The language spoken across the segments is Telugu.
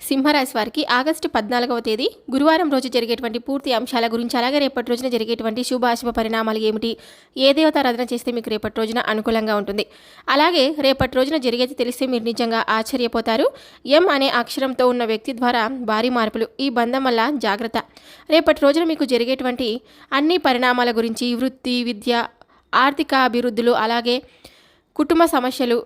సింహరాశి వారికి ఆగస్టు 14వ తేదీ గురువారం రోజు జరిగేటువంటి పూర్తి అంశాల గురించి, అలాగే రేపటి రోజున జరిగేటువంటి శుభాశుభ పరిణామాలు ఏమిటి, ఏ దేవతారాధన చేస్తే మీకు రేపటి రోజున అనుకూలంగా ఉంటుంది, అలాగే రేపటి రోజున జరిగేది తెలిస్తే మీరు నిజంగా ఆశ్చర్యపోతారు. ఎం అనే అక్షరంతో ఉన్న వ్యక్తి ద్వారా భారీ మార్పులు, ఈ బంధం వల్ల జాగ్రత్త. రేపటి రోజున మీకు జరిగేటువంటి అన్ని పరిణామాల గురించి, వృత్తి, విద్య, ఆర్థిక అభివృద్ధులు, అలాగే కుటుంబ సమస్యలు,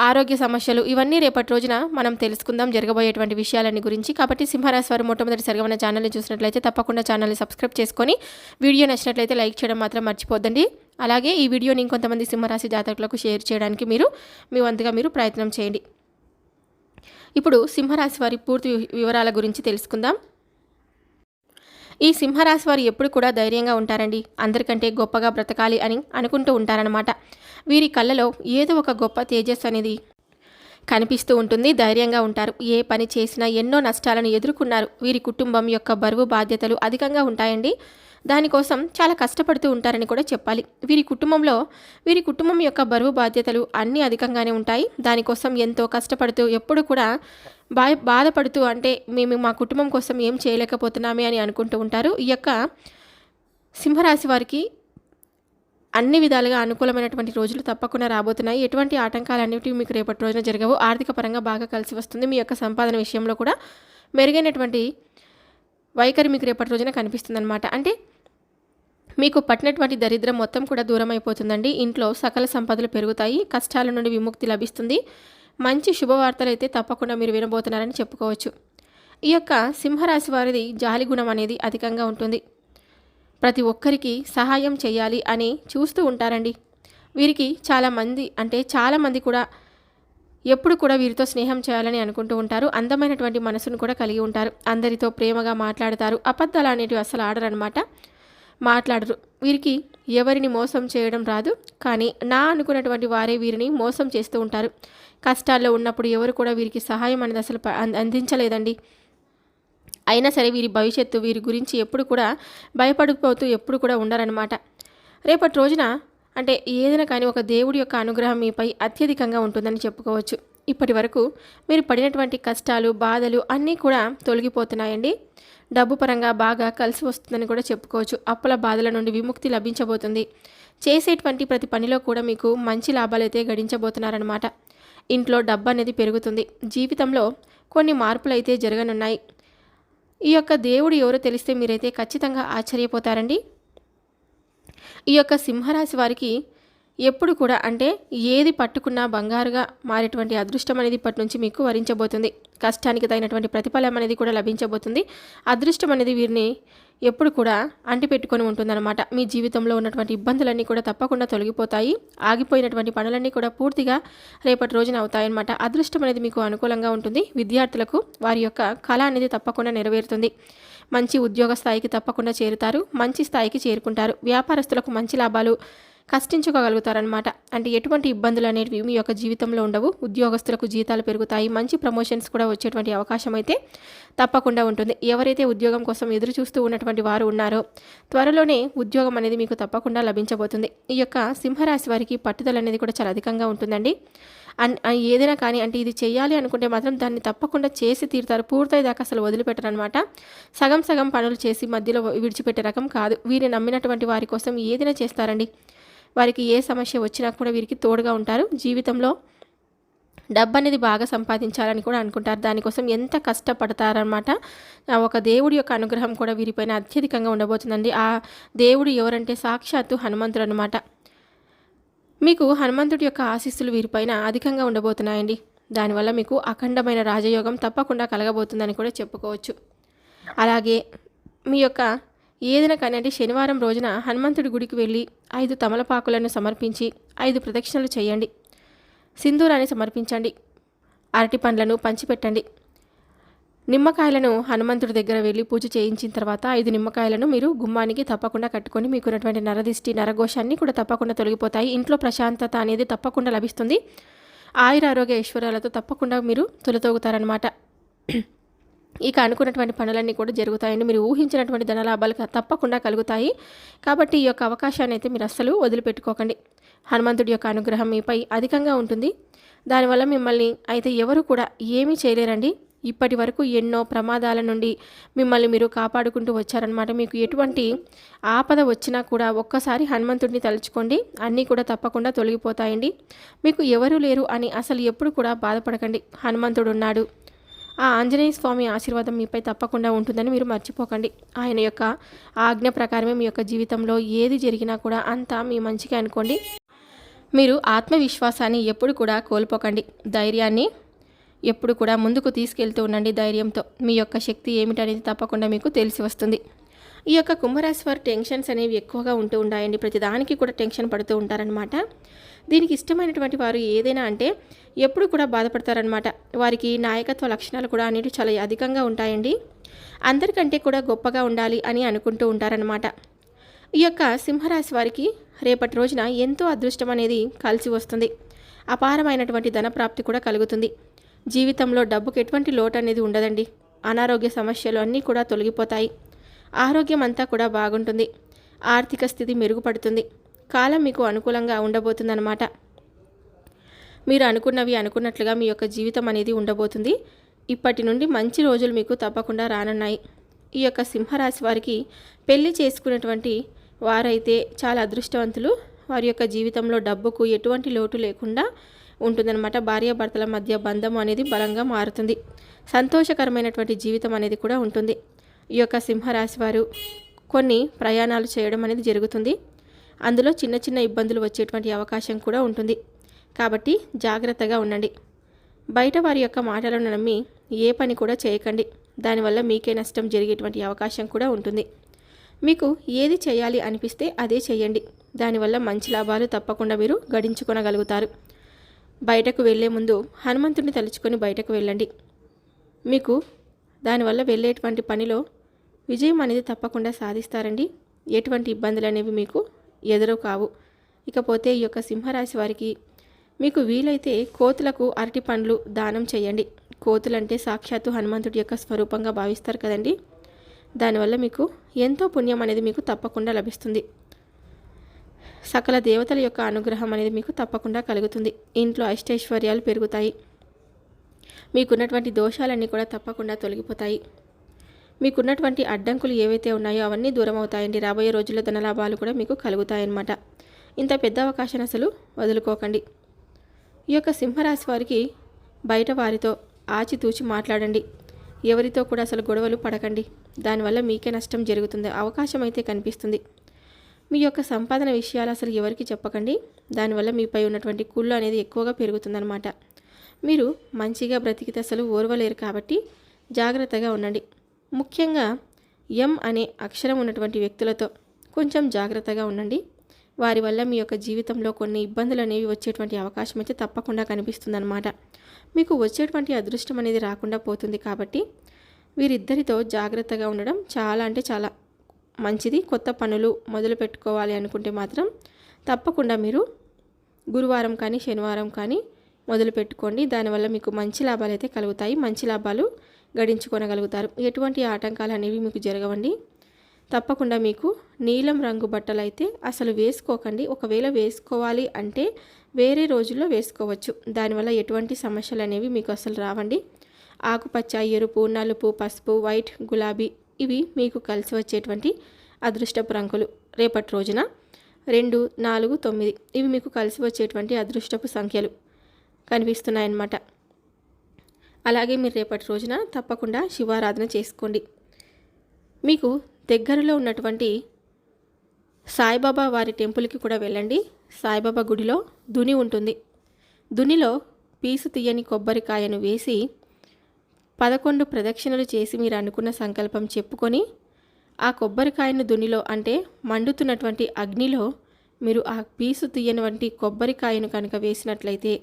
ఆరోగ్య సమస్యలు, ఇవన్నీ రేపటి రోజున మనం తెలుసుకుందాం జరగబోయేటువంటి విషయాలన్నీ గురించి. కాబట్టి సింహరాశి వారు మొట్టమొదటిసారిగా మన ఛానల్ని చూసినట్లయితే తప్పకుండా ఛానల్ని సబ్స్క్రైబ్ చేసుకొని, వీడియో నచ్చినట్లయితే లైక్ చేయడం మాత్రం మర్చిపోద్దండి. అలాగే ఈ వీడియోని ఇంకొంతమంది సింహరాశి జాతకులకు షేర్ చేయడానికి మీ వంతుగా ప్రయత్నం చేయండి. ఇప్పుడు సింహరాశి వారి పూర్తి వివరాల గురించి తెలుసుకుందాం. ఈ సింహరాశి వారు ఎప్పుడు కూడా ధైర్యంగా ఉంటారండి. అందరికంటే గొప్పగా బ్రతకాలి అని అనుకుంటూ ఉంటారనమాట. వీరి కళ్ళలో ఏదో ఒక గొప్ప తేజస్సు అనేది కనిపిస్తూ ఉంటుంది. ధైర్యంగా ఉంటారు. ఏ పని చేసినా ఎన్నో నష్టాలను ఎదుర్కొన్నారు. వీరి కుటుంబం యొక్క బరువు బాధ్యతలు అధికంగా ఉంటాయండి. దానికోసం చాలా కష్టపడుతూ ఉంటారని కూడా చెప్పాలి. వీరి కుటుంబం యొక్క బరువు బాధ్యతలు అన్నీ అధికంగానే ఉంటాయి. దానికోసం ఎంతో కష్టపడుతూ, ఎప్పుడు కూడా బాధపడుతూ, అంటే మేము మా కుటుంబం కోసం ఏం చేయలేకపోతున్నామే అని అనుకుంటూ ఉంటారు. ఈ యొక్క సింహరాశి వారికి అన్ని విధాలుగా అనుకూలమైనటువంటి రోజులు తప్పకుండా రాబోతున్నాయి. ఎటువంటి ఆటంకాలన్నిటివి మీకు రేపటి రోజున జరగవు. ఆర్థిక పరంగా బాగా కలిసి వస్తుంది. మీ యొక్క సంపాదన విషయంలో కూడా మెరుగైనటువంటి వైఖరి మీకు రేపటి రోజున కనిపిస్తుందన్నమాట. అంటే మీకు పట్టినటువంటి దరిద్రం మొత్తం కూడా దూరం అయిపోతుందండి. ఇంట్లో సకల సంపదలు పెరుగుతాయి. కష్టాల నుండి విముక్తి లభిస్తుంది. మంచి శుభవార్తలు అయితే తప్పకుండా మీరు వినబోతున్నారని చెప్పుకోవచ్చు. ఈ యొక్క సింహరాశి వారిది జాలి గుణం అనేది అధికంగా ఉంటుంది. ప్రతి ఒక్కరికి సహాయం చేయాలి అని చూస్తూ ఉంటారండి. వీరికి చాలామంది కూడా ఎప్పుడు కూడా వీరితో స్నేహం చేయాలని అనుకుంటూ ఉంటారు. అందమైనటువంటి మనసును కూడా కలిగి ఉంటారు. అందరితో ప్రేమగా మాట్లాడతారు. అబద్ధాలు అనేటివి అసలు మాట్లాడరు. వీరికి ఎవరిని మోసం చేయడం రాదు. కానీ అనుకున్నటువంటి వారే వీరిని మోసం చేస్తూ ఉంటారు. కష్టాల్లో ఉన్నప్పుడు ఎవరు కూడా వీరికి సహాయం అనేది అసలు అందించలేదండి. అయినా సరే వీరి భవిష్యత్తు, వీరి గురించి ఎప్పుడు కూడా భయపడిపోతూ ఎప్పుడు కూడా ఉండరనమాట. రేపటి రోజున ఏదైనా కానీ ఒక దేవుడి యొక్క అనుగ్రహం మీపై అత్యధికంగా ఉంటుందని చెప్పుకోవచ్చు. ఇప్పటి వరకు మీరు పడినటువంటి కష్టాలు, బాధలు అన్నీ కూడా తొలగిపోతున్నాయండి. డబ్బు పరంగా బాగా కలిసి వస్తుందని కూడా చెప్పుకోవచ్చు. అప్పుల బాధల నుండి విముక్తి లభించబోతుంది. చేసేటువంటి ప్రతి పనిలో కూడా మీకు మంచి లాభాలు అయితే గడించబోతున్నారనమాట. ఇంట్లో డబ్బు అనేది పెరుగుతుంది. జీవితంలో కొన్ని మార్పులు అయితే జరగనున్నాయి. ఈ యొక్క దేవుడు ఎవరో తెలిస్తే మీరైతే ఖచ్చితంగా ఆశ్చర్యపోతారండి. ఈ యొక్క సింహరాశి వారికి ఎప్పుడు కూడా ఏది పట్టుకున్నా బంగారుగా మారేటువంటి అదృష్టం అనేది ఇప్పటి నుంచి మీకు వరించబోతుంది. కష్టానికి తగినటువంటి ప్రతిఫలం అనేది కూడా లభించబోతుంది. అదృష్టం అనేది వీరిని ఎప్పుడు కూడా అంటిపెట్టుకొని ఉంటుందన్నమాట. మీ జీవితంలో ఉన్నటువంటి ఇబ్బందులన్నీ కూడా తప్పకుండా తొలగిపోతాయి. ఆగిపోయినటువంటి పనులన్నీ కూడా పూర్తిగా రేపటి రోజున అవుతాయన్నమాట. అదృష్టం అనేది మీకు అనుకూలంగా ఉంటుంది. విద్యార్థులకు వారి యొక్క కళ అనేది తప్పకుండా నెరవేరుతుంది. మంచి ఉద్యోగ స్థాయికి తప్పకుండా చేరుతారు. మంచి స్థాయికి చేరుకుంటారు. వ్యాపారస్తులకు మంచి లాభాలు కష్టించుకోగలుగుతారనమాట. ఎటువంటి ఇబ్బందులు అనేవి మీ యొక్క జీవితంలో ఉండవు. ఉద్యోగస్తులకు జీతాలు పెరుగుతాయి. మంచి ప్రమోషన్స్ కూడా వచ్చేటువంటి అవకాశం అయితే తప్పకుండా ఉంటుంది. ఎవరైతే ఉద్యోగం కోసం ఎదురు చూస్తూ ఉన్నటువంటి వారు ఉన్నారో త్వరలోనే ఉద్యోగం అనేది మీకు తప్పకుండా లభించబోతుంది. ఈ యొక్క సింహరాశి వారికి పట్టుదల అనేది కూడా చాలా అధికంగా ఉంటుందండి. ఏదైనా కానీ ఇది చేయాలి అనుకుంటే మాత్రం దాన్ని తప్పకుండా చేసి తీరుతారు. పూర్తయ్యేదాకా అసలు వదిలిపెట్టరనమాట. సగం పనులు చేసి మధ్యలో విడిచిపెట్టే రకం కాదు. వీరిని నమ్మినటువంటి వారి కోసం ఏదైనా చేస్తారండి. వారికి ఏ సమస్య వచ్చినా కూడా వీరికి తోడుగా ఉంటారు. జీవితంలో డబ్బు అనేది బాగా సంపాదించాలని కూడా అనుకుంటారు. దానికోసం ఎంత కష్టపడతారనమాట. ఒక దేవుడి యొక్క అనుగ్రహం కూడా వీరిపైన అత్యధికంగా ఉండబోతుందండి. ఆ దేవుడు ఎవరంటే సాక్షాత్తు హనుమంతుడు అనమాట. మీకు హనుమంతుడి యొక్క ఆశీస్సులు వీరిపైన అధికంగా ఉండబోతున్నాయండి. దానివల్ల మీకు అఖండమైన రాజయోగం తప్పకుండా కలగబోతుందని కూడా చెప్పుకోవచ్చు. అలాగే మీ యొక్క ఏదైనా కానీ శనివారం రోజున హనుమంతుడి గుడికి వెళ్ళి 5 తమలపాకులను సమర్పించి 5 ప్రదక్షిణలు చేయండి. సింధూరాన్ని సమర్పించండి. అరటి పండ్లను పంచిపెట్టండి. నిమ్మకాయలను హనుమంతుడి దగ్గర వెళ్ళి పూజ చేయించిన తర్వాత 5 నిమ్మకాయలను మీరు గుమ్మానికి తప్పకుండా కట్టుకొని మీకున్నటువంటి నరదిష్టి, నరఘోషాన్ని కూడా తప్పకుండా తొలగిపోతాయి. ఇంట్లో ప్రశాంతత అనేది తప్పకుండా లభిస్తుంది. ఆయురారోగ్య ఐశ్వర్యాలతో తప్పకుండా మీరు తొలతోగుతారనమాట. ఇక అనుకున్నటువంటి పనులన్నీ కూడా జరుగుతాయండి. మీరు ఊహించినటువంటి ధనలాభాలు తప్పకుండా కలుగుతాయి. కాబట్టి ఈ యొక్క అవకాశాన్ని అయితే మీరు అస్సలు వదిలిపెట్టుకోకండి. హనుమంతుడి యొక్క అనుగ్రహం మీపై అధికంగా ఉంటుంది. దానివల్ల మిమ్మల్ని అయితే ఎవరు కూడా ఏమీ చేయలేరండి. ఇప్పటి వరకు ఎన్నో ప్రమాదాల నుండి మిమ్మల్ని మీరు కాపాడుకుంటూ వచ్చారనమాట. మీకు ఎటువంటి ఆపద వచ్చినా కూడా ఒక్కసారి హనుమంతుడిని తలుచుకోండి, అన్నీ కూడా తప్పకుండా తొలగిపోతాయండి. మీకు ఎవరు లేరు అని అసలు ఎప్పుడు కూడా బాధపడకండి. హనుమంతుడు ఉన్నాడు. ఆ ఆంజనేయ స్వామి ఆశీర్వాదం మీపై తప్పకుండా ఉంటుందని మీరు మర్చిపోకండి. ఆయన యొక్క ఆజ్ఞ ప్రకారమే మీ యొక్క జీవితంలో ఏది జరిగినా కూడా అంతా మీ మంచిగా అనుకోండి. మీరు ఆత్మవిశ్వాసాన్ని ఎప్పుడు కూడా కోల్పోకండి. ధైర్యాన్ని ఎప్పుడు కూడా ముందుకు తీసుకెళ్తూ ఉండండి. ధైర్యంతో మీ యొక్క శక్తి ఏమిటనేది తప్పకుండా మీకు తెలిసి వస్తుంది. ఈ యొక్క కుంభరాశి వారి టెన్షన్స్ అనేవి ఎక్కువగా ఉంటూ ఉంటాయండి. ప్రతిదానికి కూడా టెన్షన్ పడుతూ ఉంటారనమాట. దీనికి ఇష్టమైనటువంటి వారు ఏదైనా అంటే ఎప్పుడు కూడా బాధపడతారనమాట. వారికి నాయకత్వ లక్షణాలు కూడా అనేవి చాలా అధికంగా ఉంటాయండి. అందరికంటే కూడా గొప్పగా ఉండాలి అని అనుకుంటూ ఉంటారనమాట. ఈ యొక్క సింహరాశి వారికి రేపటి రోజున ఎంతో అదృష్టం అనేది కలిసి వస్తుంది. అపారమైనటువంటి ధనప్రాప్తి కూడా కలుగుతుంది. జీవితంలో డబ్బుకు ఎటువంటి లోటు అనేది ఉండదండి. అనారోగ్య సమస్యలు అన్నీ కూడా తొలగిపోతాయి. ఆరోగ్యం అంతా కూడా బాగుంటుంది. ఆర్థిక స్థితి మెరుగుపడుతుంది. కాలం మీకు అనుకూలంగా ఉండబోతుందన్నమాట. మీరు అనుకున్నవి అనుకున్నట్లుగా మీ యొక్క జీవితం అనేది ఉండబోతుంది. ఇప్పటి నుండి మంచి రోజులు మీకు తప్పకుండా రానున్నాయి. ఈ యొక్క సింహరాశి వారికి పెళ్లి చేసుకున్నటువంటి వారైతే చాలా అదృష్టవంతులు. వారి యొక్క జీవితంలో డబ్బుకు ఎటువంటి లోటు లేకుండా ఉంటుందన్నమాట. భార్యాభర్తల మధ్య బంధం అనేది బలంగా మారుతుంది. సంతోషకరమైనటువంటి జీవితం అనేది కూడా ఉంటుంది. ఈ యొక్క సింహరాశి వారు కొన్ని ప్రయాణాలు చేయడం అనేది జరుగుతుంది. అందులో చిన్న చిన్న ఇబ్బందులు వచ్చేటువంటి అవకాశం కూడా ఉంటుంది. కాబట్టి జాగ్రత్తగా ఉండండి. బయట వారి యొక్క మాటలను నమ్మి ఏ పని కూడా చేయకండి. దానివల్ల మీకే నష్టం జరిగేటువంటి అవకాశం కూడా ఉంటుంది. మీకు ఏది చేయాలి అనిపిస్తే అదే చేయండి. దానివల్ల మంచి లాభాలు తప్పకుండా మీరు గడించుకొనగలుగుతారు. బయటకు వెళ్ళే ముందు హనుమంతుడిని తలుచుకొని బయటకు వెళ్ళండి. మీకు దానివల్ల వెళ్ళేటువంటి పనిలో విజయం అనేది తప్పకుండా సాధిస్తారండి. ఎటువంటి ఇబ్బందులు అనేవి మీకు ఎదురు కావు. ఇకపోతే ఈ యొక్క సింహరాశి వారికి మీకు వీలైతే కోతులకు అరటి పండ్లు దానం చేయండి. కోతులంటే సాక్షాత్తు హనుమంతుడి యొక్క స్వరూపంగా భావిస్తారు కదండి. దానివల్ల మీకు ఎంతో పుణ్యం అనేది మీకు తప్పకుండా లభిస్తుంది. సకల దేవతల యొక్క అనుగ్రహం అనేది మీకు తప్పకుండా కలుగుతుంది. ఇంట్లో అష్టైశ్వర్యాలు పెరుగుతాయి. మీకున్నటువంటి దోషాలన్నీ కూడా తప్పకుండా తొలగిపోతాయి. మీకున్నటువంటి అడ్డంకులు ఏవైతే ఉన్నాయో అవన్నీ దూరం అవుతాయండి. రాబోయే రోజుల్లో ధనలాభాలు కూడా మీకు కలుగుతాయన్నమాట. ఇంత పెద్ద అవకాశాన్ని అసలు వదులుకోకండి. ఈ యొక్క సింహరాశి వారికి బయట వారితో ఆచితూచి మాట్లాడండి. ఎవరితో కూడా అసలు గొడవలు పడకండి. దానివల్ల మీకే నష్టం జరుగుతుంది. అవకాశం అయితే కనిపిస్తుంది. మీ యొక్క సంపాదన విషయాలు అసలు ఎవరికి చెప్పకండి. దానివల్ల మీపై ఉన్నటువంటి కుళ్ళు అనేది ఎక్కువగా పెరుగుతుందన్నమాట. మీరు మంచిగా బ్రతికితే అసలు ఓర్వలేరు. కాబట్టి జాగ్రత్తగా ఉండండి. ముఖ్యంగా ఎం అనే అక్షరం ఉన్నటువంటి వ్యక్తులతో కొంచెం జాగ్రత్తగా ఉండండి. వారి వల్ల మీ యొక్క జీవితంలో కొన్ని ఇబ్బందులు అనేవి వచ్చేటువంటి అవకాశం అయితే తప్పకుండా కనిపిస్తుందన్నమాట. మీకు వచ్చేటువంటి అదృష్టం అనేది రాకుండా పోతుంది. కాబట్టి వీరిద్దరితో జాగ్రత్తగా ఉండడం చాలా అంటే చాలా మంచిది. కొత్త పనులు మొదలు పెట్టుకోవాలి అనుకుంటే మాత్రం తప్పకుండా మీరు గురువారం కానీ శనివారం కానీ మొదలు పెట్టుకోండి. దానివల్ల మీకు మంచి లాభాలు అయితే కలుగుతాయి. మంచి లాభాలు గడించుకోగలుగుతారు. ఎటువంటి ఆటంకాలు అనేవి మీకు జరగవండి. తప్పకుండా మీకు నీలం రంగు బట్టలు అయితే అసలు వేసుకోకండి. ఒకవేళ వేసుకోవాలి అంటే వేరే రోజుల్లో వేసుకోవచ్చు. దానివల్ల ఎటువంటి సమస్యలు అనేవి మీకు అసలు రావండి. ఆకుపచ్చ, ఎరుపు, నలుపు, పసుపు, వైట్, గులాబీ ఇవి మీకు కలిసి వచ్చేటువంటి అదృష్టపు రంగులు. రేపటి రోజున 2, 4, 9 ఇవి మీకు కలిసి వచ్చేటువంటి అదృష్టపు సంఖ్యలు కనిపిస్తున్నాయన్నమాట. అలాగే మీరు రేపటి రోజున తప్పకుండా శివారాధన చేసుకోండి. మీకు దగ్గరలో ఉన్నటువంటి సాయిబాబా వారి టెంపుల్కి కూడా వెళ్ళండి. సాయిబాబా గుడిలో దుని ఉంటుంది. దునిలో పీసు తీయని కొబ్బరికాయను వేసి 11 ప్రదక్షిణలు చేసి మీరు అనుకున్న సంకల్పం చెప్పుకొని ఆ కొబ్బరికాయను దునిలో అంటే మండుతున్నటువంటి అగ్నిలో మీరు ఆ పీసు తీయనటువంటి కొబ్బరికాయను కనుక వేసినట్లయితే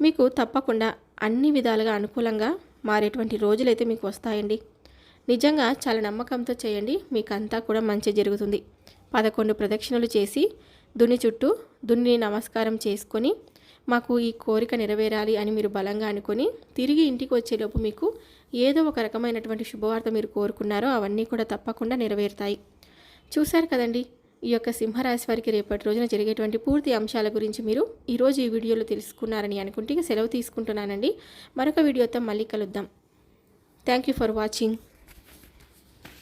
మీకు తప్పకుండా అన్ని విధాలుగా అనుకూలంగా మారేటువంటి రోజులైతే మీకు వస్తాయండి. నిజంగా చాలా నమ్మకంతో చేయండి. మీకు అంతా కూడా మంచి జరుగుతుంది. 11 ప్రదక్షిణలు చేసి దుని చుట్టూ దున్ని నమస్కారం చేసుకొని మాకు ఈ కోరిక నెరవేరాలి అని మీరు బలంగా అనుకొని తిరిగి ఇంటికి వచ్చేలోపు మీకు ఏదో ఒక రకమైనటువంటి శుభవార్త మీరు కోరుకున్నారో అవన్నీ కూడా తప్పకుండా నెరవేరుతాయి. చూశారు కదండి, ఈ యొక్క సింహరాశి వారికి రేపటి రోజున జరిగేటువంటి పూర్తి అంశాల గురించి మీరు ఈరోజు ఈ వీడియోలో తెలుసుకున్నారని అనుకుంటే సెలవు తీసుకుంటున్నానండి. మరొక వీడియోతో మళ్ళీ కలుద్దాం. Thank you for watching.